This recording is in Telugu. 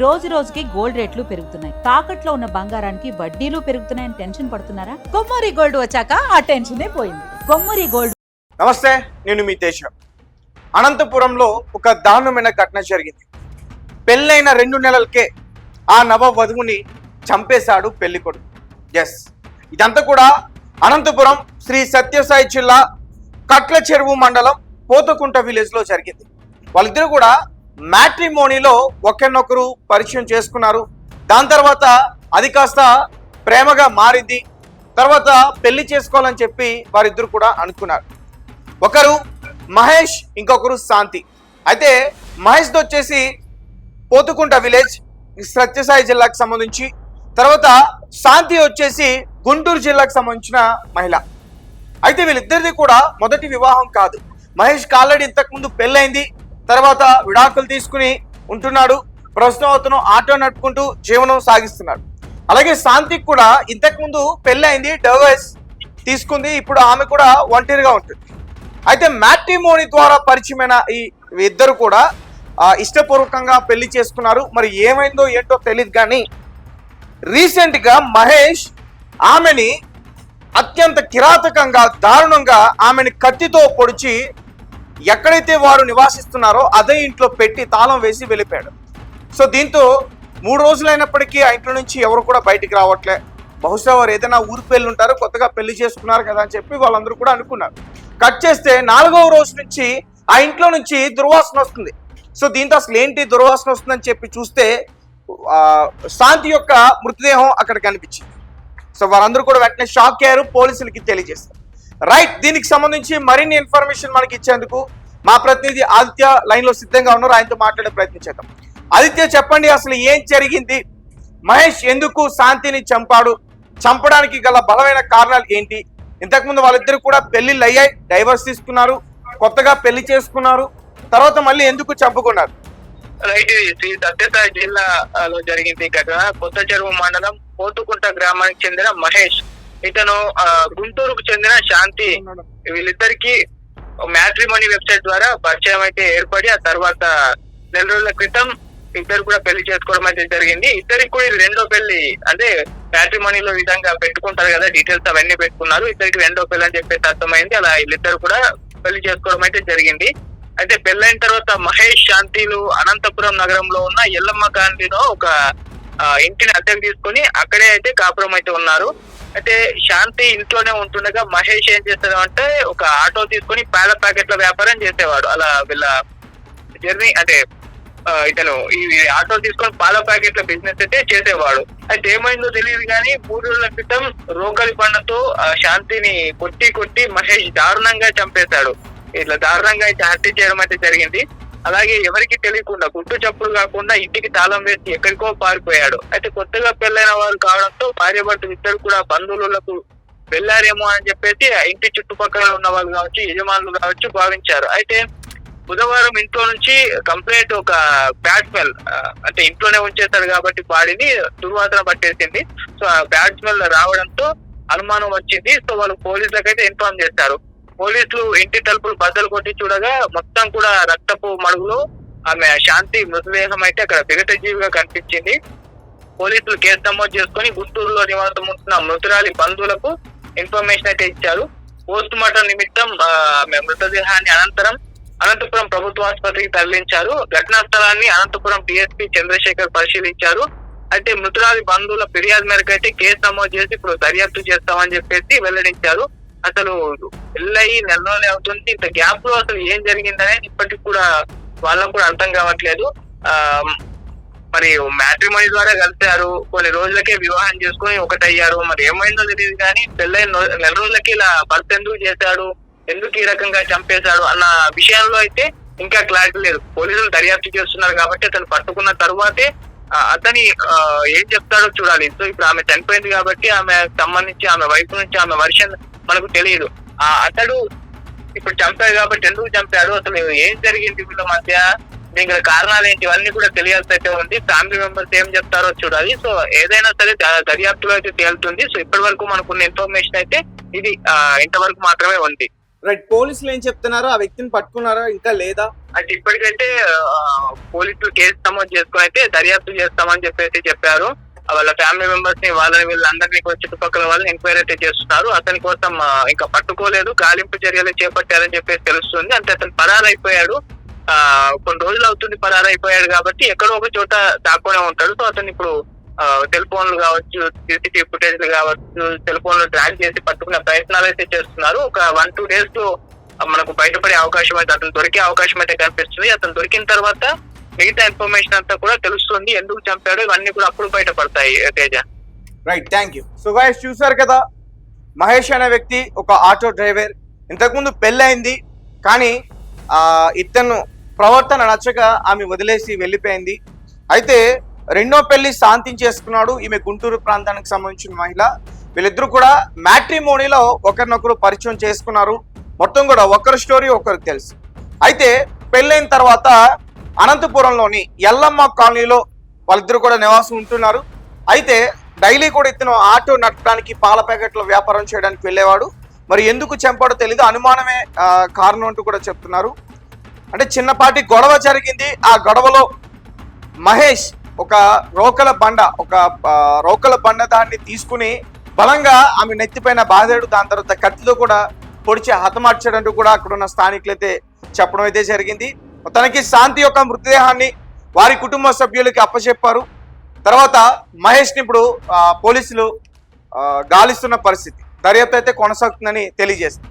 రోజు రోజుకి గోల్డ్ రేట్లు పెరుగుతున్నాయి. తాకట్లో ఉన్న బంగారానికి వడ్డీలు పెరుగుతున్నాయని టెన్షన్ పడుతున్నారా? కొమ్మూరి గోల్డ్ వచ్చాక ఆ టెన్షనే పోయింది. కొమ్మూరి గోల్డ్. నమస్తే, నేను మీ తేజ. అనంతపురంలో ఒక దారుణమైన ఘటన జరిగింది. పెళ్ళైన 2 నెలలకే ఆ నవ వధువుని చంపేశాడు పెళ్లి కొడుకు. ఎస్, ఇదంతా కూడా అనంతపురం శ్రీ సత్యసాయి జిల్లా కట్ల చెరువు మండలం పోతకుంట విలేజ్ లో జరిగింది. వాళ్ళిద్దరు కూడా మ్యాట్రిమోనీలో ఒకరినొకరు పరిచయం చేసుకున్నారు. దాని తర్వాత అది కాస్త ప్రేమగా మారింది. తర్వాత పెళ్లి చేసుకోవాలని చెప్పి వారిద్దరు కూడా అనుకున్నారు. ఒకరు మహేష్, ఇంకొకరు శాంతి. అయితే మహేష్ది వచ్చేసి పోతుకుంట విలేజ్ సత్యసాయి జిల్లాకు సంబంధించి, తర్వాత శాంతి వచ్చేసి గుంటూరు జిల్లాకు సంబంధించిన మహిళ. అయితే వీళ్ళిద్దరిది కూడా మొదటి వివాహం కాదు. మహేష్కి ఆల్రెడీ ఇంతకుముందు పెళ్ళైంది, తర్వాత విడాకులు తీసుకుని ఉంటున్నాడు. ప్రస్తుతం అతను ఆటో నడుపుకుంటూ జీవనం సాగిస్తున్నాడు. అలాగే శాంతికి కూడా ఇంతకుముందు పెళ్ళైంది, డైవర్స్ తీసుకుంది. ఇప్పుడు ఆమె కూడా ఒంటరిగా ఉంటుంది. అయితే మ్యాట్రిమోనీ ద్వారా పరిచయమైన ఈ ఇద్దరు కూడా ఇష్టపూర్వకంగా పెళ్లి చేసుకున్నారు. మరి ఏమైందో ఏంటో తెలియదు, కానీ రీసెంట్ గా మహేష్ ఆమెని అత్యంత కిరాతకంగా, దారుణంగా ఆమెని కత్తితో పొడిచి ఎక్కడైతే వారు నివాసిస్తున్నారో అదే ఇంట్లో పెట్టి తాళం వేసి వెళ్ళిపోయాడు. సో దీంతో 3 రోజులైనప్పటికీ ఆ ఇంట్లో నుంచి ఎవరు కూడా బయటికి రావట్లే. బహుశా వారు ఏదైనా ఊరు పెళ్ళి ఉంటారు, కొత్తగా పెళ్లి చేసుకున్నారు కదా అని చెప్పి వాళ్ళందరూ కూడా అనుకున్నారు. కట్ చేస్తే 4వ రోజు నుంచి ఆ ఇంట్లో నుంచి దుర్వాసన వస్తుంది. సో దీంతో అసలు ఏంటి దుర్వాసన వస్తుందని చెప్పి చూస్తే శాంతి యొక్క మృతదేహం అక్కడ కనిపించింది. సో వారందరూ కూడా వెంటనే షాక్ అయ్యారు, పోలీసులకి తెలియజేస్తారు. రైట్, దీనికి సంబంధించి మరిన్ని ఇన్ఫర్మేషన్ మనకి ఇచ్చేందుకు మా ప్రతినిధి ఆదిత్య లైన్ లో సిద్ధంగా ఉన్నారు. ఆయనతో మాట్లాడే ప్రయత్నం చేద్దాం. ఆదిత్య, చెప్పండి, అసలు ఏం జరిగింది? మహేష్ ఎందుకు శాంతిని చంపాడు? చంపడానికి గల బలమైన కారణాలు ఏంటి? ఇంతకుముందు వాళ్ళిద్దరు కూడా పెళ్లిళ్ళు అయ్యాయి, డైవర్స్ తీసుకున్నారు, కొత్తగా పెళ్లి చేసుకున్నారు, తర్వాత మళ్ళీ ఎందుకు చంపుకున్నారు? రైట్, శ్రీ సత్యసాయి జిల్లాలో జరిగింది ఘటన. కొత్త చెరువు మండలం పోతుకుంట గ్రామానికి చెందిన మహేష్, ఇతను గుంటూరుకు చెందిన శాంతి, వీళ్ళిద్దరికి మ్యాట్రిమోనీ వెబ్సైట్ ద్వారా పరిచయం అయితే ఏర్పడి ఆ తర్వాత 4 రోజుల క్రితం ఇద్దరు కూడా పెళ్లి చేసుకోవడం అయితే జరిగింది. ఇద్దరికి కూడా ఇది 2వ పెళ్లి. అంటే మ్యాట్రిమోనీలో విధంగా పెట్టుకుంటారు కదా, డీటెయిల్స్ అవన్నీ పెట్టుకున్నారు. ఇద్దరికి 2వ పెళ్లి అని చెప్పేసి అర్థమైంది. అలా వీళ్ళిద్దరు కూడా పెళ్లి చేసుకోవడం అయితే జరిగింది. అయితే పెళ్ళైన తర్వాత మహేష్, శాంతిలు అనంతపురం నగరంలో ఉన్న ఎల్లమ్మ కాలనీలో ఒక ఇంటిని అద్దెకు తీసుకొని అక్కడే అయితే కాపురం అయితే ఉన్నారు. అయితే శాంతి ఇంట్లోనే ఉంటుండగా మహేష్ ఏం చేస్తాడు అంటే ఒక ఆటో తీసుకొని పాల ప్యాకెట్ల వ్యాపారం చేసేవాడు. అలా వీళ్ళ జర్నీ అంటే ఇతను ఈ ఆటో తీసుకొని పాల ప్యాకెట్ల బిజినెస్ అయితే చేసేవాడు. అయితే ఏమైందో తెలియదు కానీ 3 రోజుల క్రితం రోకలి పండుతో శాంతిని కొట్టి మహేష్ దారుణంగా చంపేశాడు. ఇట్లా దారుణంగా అయితే హత్య చేయడం అయితే జరిగింది. అలాగే ఎవరికి తెలియకుండా, గుట్టు చప్పుడు కాకుండా ఇంటికి తాళం వేసి ఎక్కడికో పారిపోయాడు. అయితే కొత్తగా పెళ్ళైన వారు కావడంతో భార్యాభర్తలు ఇద్దరు కూడా బంధువులకు వెళ్ళారేమో అని చెప్పేసి ఇంటి చుట్టుపక్కల ఉన్న వాళ్ళు కావచ్చు, యజమానులు కావచ్చు భావించారు. అయితే బుధవారం ఇంట్లో నుంచి కంప్లైంట్ ఒక బ్యాడ్ స్మెల్, అంటే ఇంట్లోనే ఉంచేస్తాడు కాబట్టి బాడీని దుర్వాసన పట్టేసింది. సో ఆ బ్యాడ్ స్మెల్ రావడంతో అనుమానం వచ్చింది. సో వాళ్ళు పోలీసులకు అయితే ఇన్ఫార్మ్ చేశారు. పోలీసులు ఇంటి తలుపులు బద్దలు కొట్టి చూడగా మొత్తం కూడా రక్తపు మడుగులో ఆమె శాంతి మృతదేహం అయితే అక్కడ విగత జీవిగా కనిపించింది. పోలీసులు కేసు నమోదు చేసుకుని గుంటూరులో నివాసం ఉంటున్న మృతురాలి బంధువులకు ఇన్ఫర్మేషన్ అయితే ఇచ్చారు. పోస్ట్ మార్టం నిమిత్తం ఆమె మృతదేహాన్ని అనంతపురం ప్రభుత్వ ఆసుపత్రికి తరలించారు. ఘటనా స్థలాన్ని అనంతపురం డిఎస్పీ చంద్రశేఖర్ పరిశీలించారు. అయితే మృతురాలి బంధువుల ఫిర్యాదు మేరకు అయితే కేసు నమోదు చేసి ఇప్పుడు దర్యాప్తు చేస్తామని చెప్పేసి వెల్లడించారు. అసలు పెళ్ళయి 4 రోజులే అవుతుంది, ఇంత గ్యాప్ లో అసలు ఏం జరిగిందనేది ఇప్పటికి కూడా వాళ్ళకు కూడా అర్థం కావట్లేదు. మరి మ్యాట్రిమోనీ ద్వారా కలిశారు, కొన్ని రోజులకే వివాహం చేసుకుని ఒకటయ్యారు. మరి ఏమైందో తెలియదు కానీ పెళ్ళైన 4 రోజులకి ఇలా భర్త ఎందుకు చేశాడు, ఎందుకు ఈ రకంగా చంపేశాడు అన్న విషయంలో అయితే ఇంకా క్లారిటీ లేదు. పోలీసులు దర్యాప్తు చేస్తున్నారు కాబట్టి అతను పట్టుకున్న తర్వాతే అతని ఏం చెప్తాడో చూడాలి. సో ఇప్పుడు ఆమె చనిపోయింది కాబట్టి ఆమె సంబంధించి ఆమె వైపు నుంచి ఆమె వర్షన్ మనకు తెలియదు. అతడు ఇప్పుడు చంపాడు కాబట్టి ఎందుకు చంపాడు, అసలు ఏం జరిగింది వీళ్ళ మధ్య, దీనికి కారణాలు ఏంటి, ఇవన్నీ కూడా తెలియాల్సి అయితే ఉంది. ఫ్యామిలీ మెంబర్స్ ఏం చెప్తారో చూడాలి. సో ఏదైనా సరే దర్యాప్తులో అయితే తేలుతుంది. సో ఇప్పటి వరకు మనకున్న ఇన్ఫర్మేషన్ అయితే ఇది ఇంతవరకు మాత్రమే ఉంది. రైట్, పోలీసులు ఏం చెప్తున్నారు? ఆ వ్యక్తిని పట్టుకున్నారా ఇంకా లేదా? అయితే ఇప్పటికైతే పోలీసులు కేసు నమోదు చేసుకుని అయితే దర్యాప్తు చేస్తామని చెప్పారు. వాళ్ళ ఫ్యామిలీ మెంబర్స్ ని వాళ్ళని వీళ్ళందరినీ కూడా చుట్టుపక్కల వాళ్ళని ఎంక్వైరీ అయితే చేస్తున్నారు. అతని కోసం ఇంకా పట్టుకోలేదు, గాలింపు చర్యలు చేపట్టారని చెప్పేసి తెలుస్తుంది. అంటే అతను పరారైపోయాడు, కొన్ని రోజులు అవుతుంది పరారైపోయాడు కాబట్టి ఎక్కడో ఒక చోట దాక్కునే ఉంటాడు. సో అతను ఇప్పుడు సెల్ ఫోన్లు కావచ్చు, సీసీటీవీ ఫుటేజ్లు కావచ్చు, సెల్ ఫోన్లు ట్రాక్ చేసి పట్టుకునే ప్రయత్నాలు అయితే చేస్తున్నారు. ఒక 1-2 days లో మనకు బయటపడే అవకాశం అయితే, అతను దొరికే అవకాశం అయితే కనిపిస్తుంది. అతను దొరికిన తర్వాత మిగతా ఇన్ఫర్మేషన్ అంతా కూడా తెలుస్తుంది, ఎందుకు చంపాడో ఇవన్నీ కూడా అప్పుడు బయటపడతాయి Teja. Right, thank you. So guys, చూసారు కదా, మహేష్ అనే వ్యక్తి ఒక ఆటో డ్రైవర్. ఇంతకుముందు పెళ్ళయింది, కానీ ఇతను ప్రవర్తన నచ్చక ఆమె వదిలేసి వెళ్ళిపోయింది. అయితే రెండో పెళ్లి శాంతించి చేసుకున్నాడు. ఈమె గుంటూరు ప్రాంతానికి సంబంధించిన మహిళ. వీళ్ళిద్దరూ కూడా మ్యాట్రిమోనీలో ఒకరినొకరు పరిచయం చేసుకున్నారు. మొత్తం కూడా ఒకరి స్టోరీ ఒకరికి తెలుసు. అయితే పెళ్ళైన తర్వాత అనంతపురంలోని ఎల్లమ్మ కాలనీలో వాళ్ళిద్దరు కూడా నివాసం ఉంటున్నారు. అయితే డైలీ కూడా ఇతను ఆటో నడపడానికి, పాల ప్యాకెట్ల వ్యాపారం చేయడానికి వెళ్ళేవాడు. మరి ఎందుకు చంపాడో తెలీదు, అనుమానమే కారణం అంటూ కూడా చెప్తున్నారు. అంటే చిన్నపాటి గొడవ జరిగింది. ఆ గొడవలో మహేష్ ఒక రోకల బండ దాన్ని తీసుకుని బలంగా ఆమె నెత్తిపైన బాధాడు. దాని తర్వాత కత్తితో కూడా పొడిచి హతమార్చాడంటూ కూడా అక్కడ ఉన్న స్థానికులైతే చెప్పడం అయితే జరిగింది. తనకి శాంతి యొక్క మృతదేహాన్ని వారి కుటుంబ సభ్యులకి అప్పచెప్పారు. తర్వాత మహేష్ని ఇప్పుడు పోలీసులు గాలిస్తున్న పరిస్థితి. దర్యాప్తు అయితే కొనసాగుతుందని తెలియజేస్తుంది.